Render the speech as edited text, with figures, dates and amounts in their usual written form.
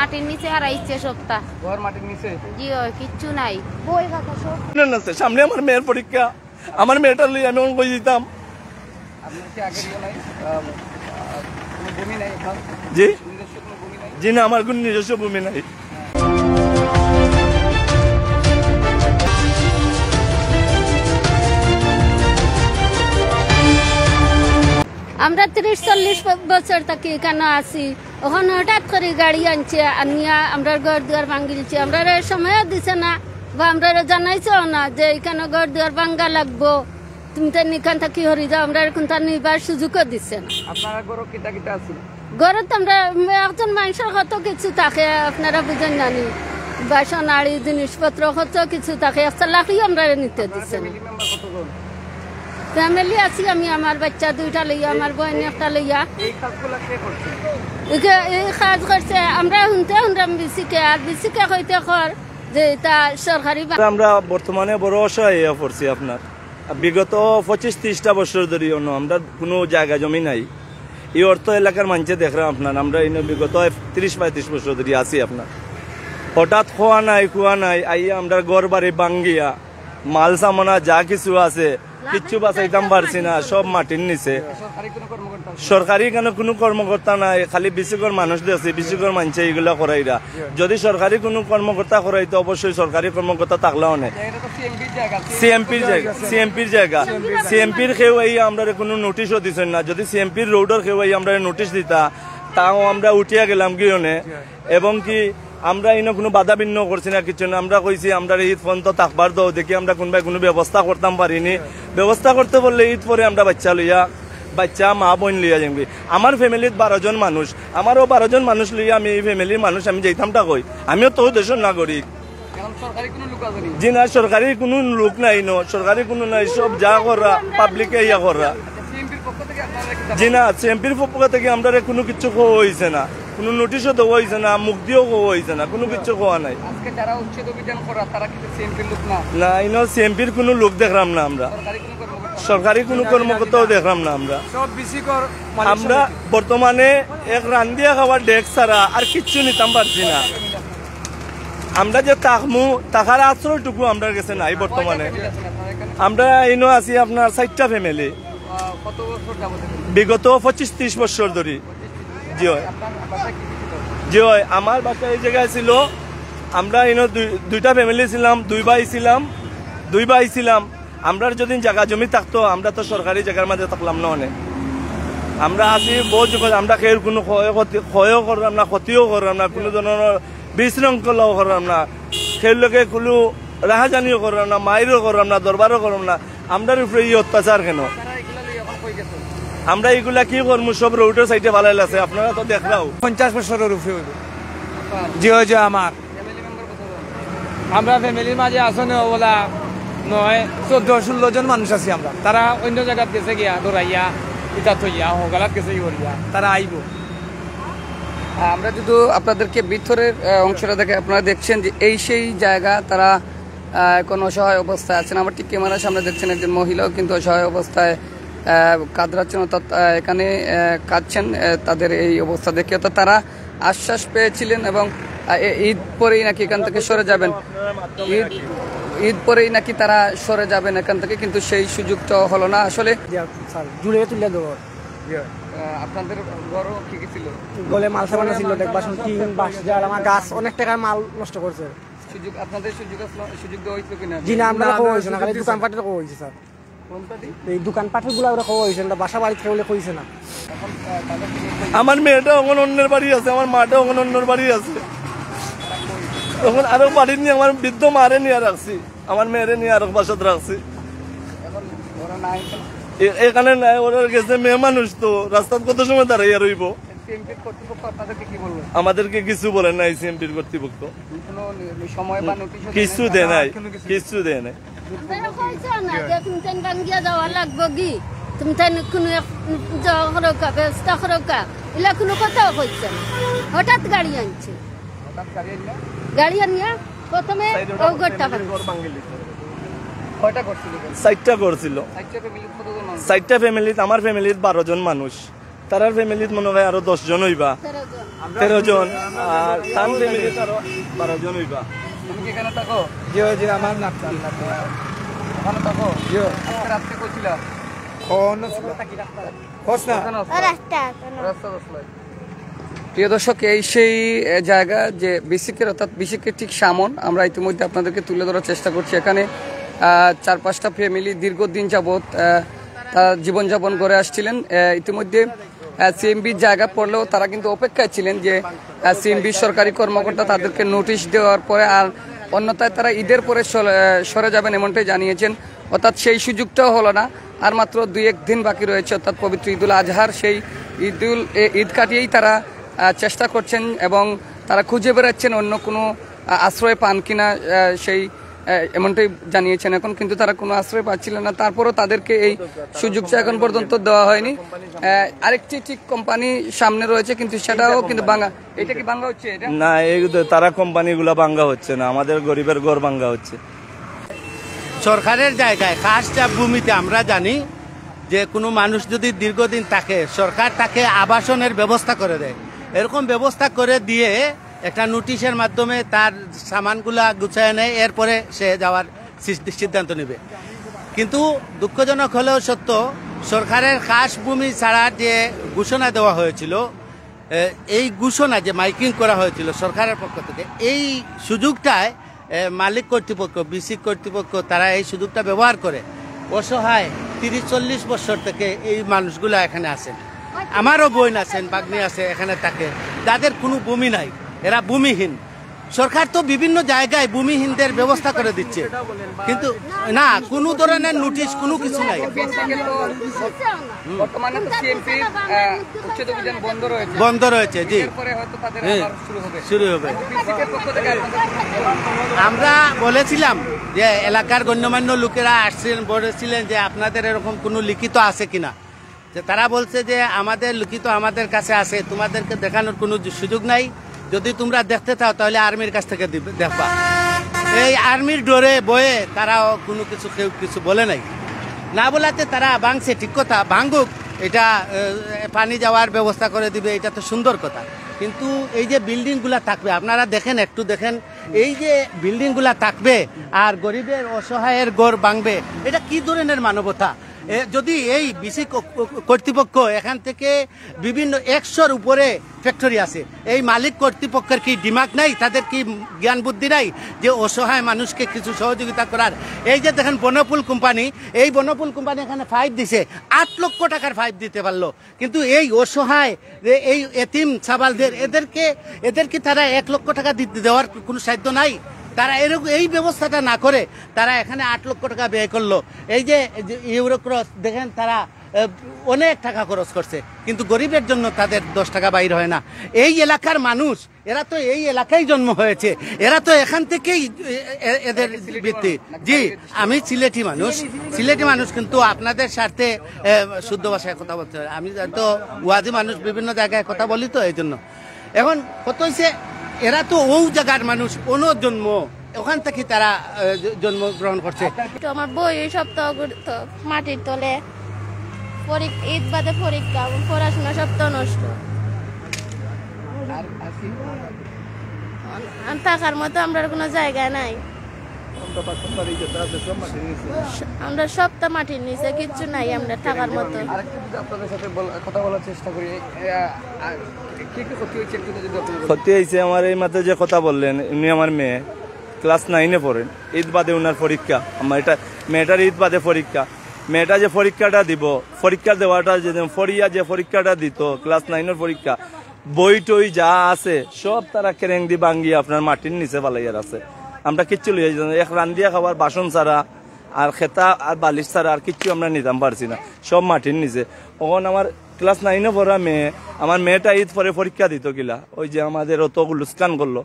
মাটির নিচে হারাইছে সপ্তাহ ঘর মাটির নিচে জি কিচ্ছু নাই বই খাতা সব সামনে আমার মেয়ের পরীক্ষা আমার মেয়েটার লই আমি কই দিতাম আপনার কি আগের নাই কোনো ভূমি নাই জি নিজস্ব কোনো ভূমি নাই জি না আমার কোনো নিজস্ব ভূমি নাই আমরা 30-40 বছর থেকে এখানে আছি ওখানে হঠাৎ করে গাড়ি আনছে আনিয়া আমরা ঘর দুয়ার ভাঙ্গিলছি আমরা সময় দিছে না বা আমরা জানাইছেও না যে এখানে ঘর দুয়ার ভাঙ্গা লাগবো তুমি তো এখান থেকে হরি যাও আমরা এখন তার নিবার সুযোগও দিচ্ছে না আপনারা গরো কিটা কিটা আছে ঘরত আমরা একজন মানুষের কত কিছু থাকে আপনারা বুঝেন জানি বাসন আড়ি জিনিসপত্র কত কিছু থাকে 1 লাখই আমরা নিতে দিচ্ছে না ফ্যামিলি মেম্বার কতজন ফ্যামিলি আছি আমি আমার বাচ্চা 2টা লইয়া আমার বোন একটা লইয়া এই কাজগুলো কে করছে এই কাজ করছে আমরা শুনতে বিসিকে আর বিসিকে কইতে কর যে এটা সরকারি আমরা বর্তমানে বড় অসহায় হয়ে পড়ছি আপনার বিগত 25-30টা বছর ধরে আমরা কোনো জায়গা জমি নাই এই অর্থ এলাকার মানুষে দেখলাম আপনার আমরা এই বিগত 30-35 বছর ধরে আছি আপনার হঠাৎ খোয়া নাই আইয়া আমরা ঘর বাড়ি ভাঙ্গিয়া মাল সামনা যা কিছু আছে কিচ্ছু বাঁচাইতাম পারছি না সব মাটির নিচে সরকারি কেন কোনো কর্মকর্তা নাই খালি বিসিকর মানুষ দেখছি বিসিকর মানুষ এইগুলা করাইরা যদি সরকারি কোনো কর্মকর্তা করাইতো অবশ্যই সরকারি কর্মকর্তা থাকলেও নেই সিএমপির জায়গা সিএমপির কেউ এই আমরা কোনো নোটিশও দিচ্ছেন না যদি সিএমপির রোডের কেউ এই আমরা নোটিশ দিতা তাও আমরা উঠিয়া গেলাম গিয়ে এবং কি আমরা এনে কোনো বাধা বিঘ্ন করছি না কিছু না আমরা কইছি আমরা ঈদ পর্যন্ত থাকবার দাও দেখি আমরা কোনো ব্যবস্থা করতাম পারিনি ব্যবস্থা করতে বললে ঈদ পরে আমরা বাচ্চা মা বোন লইয়া যাবি আমার ফ্যামিলিত 12 জন মানুষ আমারও 12 জন মানুষ লইয়া আমি এই ফ্যামিলির মানুষ আমি যাইতামটা কই আমিও তো দেশের নাগরিক জি না সরকারি কোনো লোক নাই সরকারি কোনো নাই সব যা করা পাবলিকে ইয়া করা জি না সিএমপির পক্ষ থেকে আমরা কোনো কিছু খাওয়া হয়েছে না কোনো নোটিশও দেওয়া হয়েছে না মুখ দিয়েও খাওয়া হয়েছে না কোনো কিছু খাওয়া নাই না ইনো সিএমপির কোনো লোক দেখলাম না আমরা সরকারি কোনো কর্মকর্তাও দেখলাম না আমরা বর্তমানে এক রান্দিয়া খাওয়ার ডেস্ক ছাড়া আর কিচ্ছু নিতাম পারছি না আমরা যে টাকার আশ্রয়টুকু আমরা কাছে নাই বর্তমানে আমরা ইনো আছি আপনার 4টা ফ্যামিলি বিগত 25-30 বছর ধরে জি হয় আমার বাসা এই জায়গায় ছিল আমরা ইনো 2টা ফ্যামিলি ছিলাম 2 ভাই ছিলাম আমরা যদি জায়গা জমি থাকতো আমরা তো সরকারি জায়গার মাঝে থাকলাম না অনেক আমরা আছি বহুত আমরা খেয়ে কোনো ক্ষয়ও করলাম না ক্ষতিও করলাম না কোনো ধরনের বিশৃঙ্খলাও করলাম না সেই লোকে কোনো রাহাজানিও করলাম না মায়েরও করলাম না দরবারও করলাম না আমরা উপরে এই অত্যাচার কেন আমরা এগুলা কি করবো সব রোডের সাইডে ভালাই আছে আপনারা তো দেখলাও 50 বছরের উপরে হইব জি যে আমার আমরা ফ্যামিলির মাঝে আসনে বলা নয় 14-16 জন মানুষ আছি আমরা তারা অন্য জায়গাত গেছে গিয়া দৌড়াইয়া ইটা থইয়া হগালাত গেছে করিয়া তারা আইব আমরা যদি আপনাদেরকে ভিতরের অংশটা দেখে আপনারা দেখছেন যে এই সেই জায়গা তারা কোন অসহায় অবস্থায় আছেন আমার ঠিক ক্যামেরার সামনে দেখছেন একজন মহিলাও কিন্তু অসহায় অবস্থায় কাঁদরাচ্ছেন অর্থাৎ এখানে কাঁদছেন তাদের এই অবস্থা দেখে তো তারা আশ্বাস পেয়েছিলেন এবং ঈদ পরেই নাকি এখান থেকে সরে যাবেন ঈদ পরেই নাকি তারা সরে যাবেন এখান থেকে কিন্তু সেই সুযোগটা হলো না আসলে জুড়ে তুলে দেবো আপনাদের বড় কি কি ছিল গলে মাল সামানা ছিল দেখবা টিন বাঁশ জাল আমার গাছ অনেক টাকার মাল নষ্ট করছে সুযোগ আপনাদের সুযোগ দেওয়া হয়েছিল কিনা জি না আমরা খাওয়া হয়েছে না খালি দোকানপাটের খাওয়া হয়েছে স্যার এই দোকানপাটের গুলো ওরা খাওয়া হয়েছে না বাসা বাড়ি খেলে কইছে না আমার মেয়েটা ওখানে অন্যের বাড়ি আছে আমার মাটা ওখানে অন্যের বাড়ি আছে তখন আরো বাড়ি নিয়ে আমার বৃদ্ধ মারে নিয়ে রাখছি আমার মেয়েরে নিয়ে আরো বাসাত রাখছি এখানে নাই ওরা গেছে মেয়ে মানুষ তো রাস্তার কত সময় দাঁড়াইয়া রইব আমাদেরকে কিছু বলে নাই সিএমপির কর্তৃপক্ষ কিছু দেয় নাই কিছু দেয় নাই যাওয়া লাগবো কি তুমি কোনো ব্যবস্থা করোকা এলা কোনো কথাও কইছে না হঠাৎ গাড়ি আনছে গাড়ি আনিয়া প্রথমে ও ঘরটা সাইটটা করছিল 4টা ফ্যামিলিতে আমার ফ্যামিলির 12 জন মানুষ তারার ফ্যামিলিত মনে হয় আরো 10 জন হইবা, 13 জন, আর তার ফ্যামিলিত আরো 12 জন হইবা। তুমি কি এখানে থাকো? জি জি আমার নাতি ওখানে থাকো? আজকে রাত্রে কইছিলা? প্রিয় দর্শক, এই সেই জায়গা যে বিসিকের অর্থাৎ বিসিকের ঠিক সামন আমরা ইতিমধ্যে আপনাদেরকে তুলে ধরার চেষ্টা করছি। এখানে 4-5টা ফ্যামিলি দীর্ঘদিন যাবৎ তারা জীবনযাপন করে আসছিলেন। ইতিমধ্যে সিএমবির জায়গা পড়লেও তারা কিন্তু অপেক্ষায় ছিলেন যে সিএমবির সরকারি কর্মকর্তা তাদেরকে নোটিশ দেওয়ার পরে আর অন্যথায় তারা ঈদের পরে সরে যাবেন এমনটাই জানিয়েছেন। অর্থাৎ সেই সুযোগটাও হলো না। আর মাত্র 2-1 দিন বাকি রয়েছে, অর্থাৎ পবিত্র ঈদুল আজহার সেই ঈদ কাটিয়েই তারা চেষ্টা করছেন এবং তারা খুঁজে বেড়াচ্ছেন অন্য কোনো আশ্রয় পান কিনা, সেই এমনটাই জানিয়েছেন। এখন কিন্তু তারা কোনো আশ্রয় পাচ্ছিলেন না, তারপরও তাদেরকে এই সুযোগটা এখন পর্যন্ত দেওয়া হয়নি। আরেকটি ঠিক কোম্পানি সামনে রয়েছে, কিন্তু সেটাও কিন্তু ভাঙা। এটা কি ভাঙা হচ্ছে? না, এই তারা কোম্পানিগুলো ভাঙা হচ্ছে না, আমাদের গরিবের ঘর ভাঙা হচ্ছে। সরকারের জায়গায় খাস ভূমিতে আমরা জানি যে কোনো মানুষ যদি দীর্ঘদিন থাকে, সরকার তাকে আবাসনের ব্যবস্থা করে দেয়। এরকম ব্যবস্থা করে দিয়ে একটা নোটিশের মাধ্যমে তার সামানগুলা গুছায় নেয়, এরপরে সে যাওয়ার সিদ্ধান্ত নেবে। কিন্তু দুঃখজনক হলেও সত্য, সরকারের খাস ভূমি ছাড়ার যে ঘোষণা দেওয়া হয়েছিল, এই ঘোষণা যে মাইকিং করা হয়েছিল সরকারের পক্ষ থেকে, এই সুযোগটায় মালিক কর্তৃপক্ষ, বিসি কর্তৃপক্ষ তারা এই সুযোগটা ব্যবহার করে অসহায় 30-40 বছর থেকে এই মানুষগুলো এখানে আছেন। আমারও বোন আছেন, বাগ্নি আছে এখানে থাকে, যাদের কোনো ভূমি নাই, এরা ভূমিহীন। সরকার তো বিভিন্ন জায়গায় ভূমিহীনদের ব্যবস্থা করে দিচ্ছে, কিন্তু না কোনো ধরনের নোটিশ কোনো কিছু নাই। বর্তমানে তো সিএমপি উচ্ছেদ অভিযান বন্ধ রয়েছে। জি, শুরু হবে। আমরা বলেছিলাম যে এলাকার গণ্যমান্য লোকেরা আসছেন, বলেছিলেন যে আপনাদের এরকম কোনো লিখিত আছে কিনা, যে তারা বলছে যে আমাদের লিখিত আমাদের কাছে আছে, তোমাদেরকে দেখানোর কোনো সুযোগ নাই, যদি তোমরা দেখতে চাও তাহলে আর্মির কাছ থেকে দেখবা। এই আর্মির ডোরে বয়ে তারাও কোনো কিছু কেউ কিছু বলে নাই, না বলাতে তারা ভাঙছে। ঠিক কথা, ভাঙুক, এটা পানি যাওয়ার ব্যবস্থা করে দিবে, এটা তো সুন্দর কথা। কিন্তু এই যে বিল্ডিংগুলা থাকবে, আপনারা দেখেন, একটু দেখেন, এই যে বিল্ডিংগুলা থাকবে আর গরিবের অসহায়ের ঘর ভাঙবে, এটা কি ধরনের মানবতা? যদি এই বিসি কর্তৃপক্ষ এখান থেকে বিভিন্ন 100-র উপরে ফ্যাক্টরি আছে, এই মালিক কর্তৃপক্ষের কি দিমাগ নাই, তাদের কি জ্ঞান বুদ্ধি নাই যে অসহায় মানুষকে কিছু সহযোগিতা করার? এই যে দেখেন বনফুল কোম্পানি, এই বনফুল কোম্পানি এখানে 5 দিছে, 8 লক্ষ টাকার 5 দিতে পারলো, কিন্তু এই অসহায় এই এতিম সাবালদের এদেরকে তারা 1 লক্ষ টাকা দেওয়ার কোনো সাধ্য নাই। তারা এরকম এই ব্যবস্থাটা না করে তারা এখানে 8 লক্ষ টাকা ব্যয় করলো। এই যে ইউরোক্রস দেখেন, তারা অনেক টাকা খরচ করছে, কিন্তু গরিবের জন্য তাদের 10 টাকা বাইর হয় না। এই এলাকার মানুষ, এরা তো এই এলাকায় জন্ম হয়েছে, এরা তো এখান থেকেই এদের বৃত্তি। জি, আমি সিলেটি মানুষ, কিন্তু আপনাদের স্বার্থে শুদ্ধ ভাষায় কথা বলতে হয়। আমি তো ওয়াজি মানুষ, বিভিন্ন জায়গায় কথা বলি, তো এই জন্য। এখন কত হয়েছে, এরা তো ও জায়গার মানুষ, অন্য জন্ম, ওখান থেকে তারা জন্মগ্রহণ করছে। আমার বই সপ্তাহ মাটির তলে, ঈদ বাদে পরীক্ষা, পড়াশোনা সপ্তাহ নষ্ট, থাকার মতো আমরা কোনো জায়গা নাই। আমরা সপ্তাহ মাটির নিচে, কিচ্ছু নাই আমরা থাকার মতো। ক্ষতি হয়েছে আমার, এই মাত্র যে কথা বললেন, উনি আমার মেয়ে ক্লাস 9-এ পড়েন, ঈদ বাদে উনার পরীক্ষা, আমার এটা মেয়েটার ঈদ বাদে পরীক্ষা। মেয়েটা যে পরীক্ষাটা দিব, পরীক্ষা দেওয়াটা যে ফরিয়া যে পরীক্ষাটা দিত, ক্লাস 9-এর পরীক্ষা, বই টই যা আছে সব তারা কেরেং দি ভাঙ্গি আপনার মাটির নিচে পালাইয়ার আছে। আমরা কিচ্ছু লিয়ে এক রান্দিয়া খাবার বাসন ছাড়া আর খেতা আর বালিশ ছাড়া আর কিচ্ছু আমরা নিতাম পারছি না, সব মাটির নিচে। তখন আমার ক্লাস 9-এ পড়া মেয়ে, আমার মেয়েটা ঈদ পরে পরীক্ষা দিত কিলা, ওই যে আমাদের অত লুস্কান করলো,